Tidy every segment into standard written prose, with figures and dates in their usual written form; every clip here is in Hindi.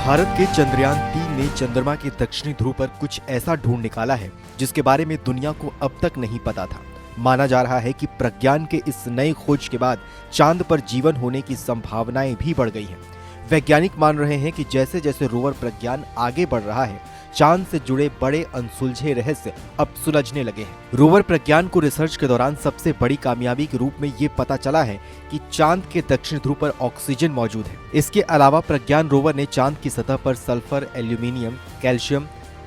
भारत के चंद्रयान-3 ने चंद्रमा के दक्षिणी ध्रुव पर कुछ ऐसा ढूंढ निकाला है जिसके बारे में दुनिया को अब तक नहीं पता था। माना जा रहा है कि प्रज्ञान के इस नए खोज के बाद चांद पर जीवन होने की संभावनाएं भी बढ़ गई हैं। वैज्ञानिक मान रहे हैं कि जैसे जैसे रोवर प्रज्ञान आगे बढ़ रहा है, चांद से जुड़े बड़े अनसुलझे रहस्य अब सुलझने लगे हैं। रोवर प्रज्ञान को रिसर्च के दौरान सबसे बड़ी कामयाबी के रूप में ये पता चला है कि चांद के दक्षिण ध्रुव पर ऑक्सीजन मौजूद है। इसके अलावा प्रज्ञान रोवर ने चांद की सतह पर sulphur, aluminium, calcium,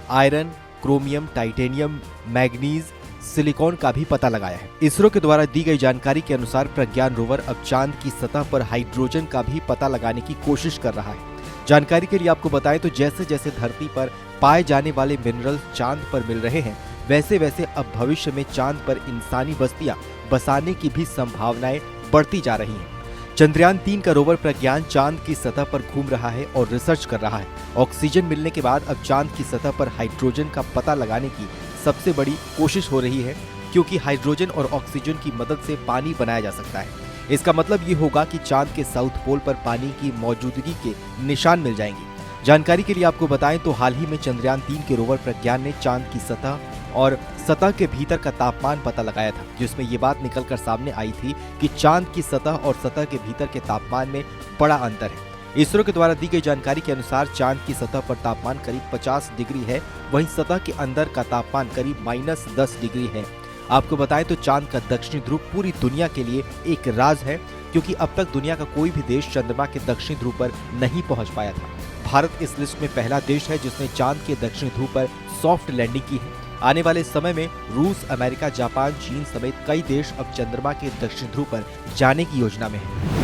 iron, chromium, titanium, manganese, silicon का भी पता लगाया है। इसरो के द्वारा दी गई जानकारी के अनुसार प्रज्ञान रोवर अब चांद की सतह पर हाइड्रोजन का भी पता लगाने की कोशिश कर रहा है। जानकारी के लिए आपको बताएं तो जैसे जैसे धरती पर पाए जाने वाले मिनरल चांद पर मिल रहे हैं, वैसे वैसे अब भविष्य में चांद पर इंसानी बस्तियां बसाने की भी संभावनाएं बढ़ती जा रही हैं। चंद्रयान-3 का रोवर प्रज्ञान चांद की सतह पर घूम रहा है और रिसर्च कर रहा है। ऑक्सीजन मिलने के बाद अब चांद की सतह पर हाइड्रोजन का पता लगाने की सबसे बड़ी कोशिश हो रही है, क्योंकि हाइड्रोजन और ऑक्सीजन की मदद से पानी बनाया जा सकता है। इसका मतलब ये होगा कि चांद के साउथ पोल पर पानी की मौजूदगी के निशान मिल जाएंगे। जानकारी के लिए आपको बताएं तो हाल ही में चंद्रयान-3 के रोवर प्रज्ञान ने चांद की सतह और सतह के भीतर का तापमान पता लगाया था, जिसमें ये बात निकलकर सामने आई थी कि चांद की सतह और सतह के भीतर के तापमान में बड़ा अंतर है। इसरो के द्वारा दी गई जानकारी के अनुसार चांद की सतह पर तापमान करीब 50 डिग्री है, वहीं सतह के अंदर का तापमान करीब -10 डिग्री है। आपको बताएं तो चांद का दक्षिणी ध्रुव पूरी दुनिया के लिए एक राज है, क्योंकि अब तक दुनिया का कोई भी देश चंद्रमा के दक्षिणी ध्रुव पर नहीं पहुंच पाया था। भारत इस लिस्ट में पहला देश है जिसने चांद के दक्षिणी ध्रुव पर सॉफ्ट लैंडिंग की है। आने वाले समय में रूस, अमेरिका, जापान, चीन समेत कई देश अब चंद्रमा के दक्षिणी ध्रुव पर जाने की योजना में हैं।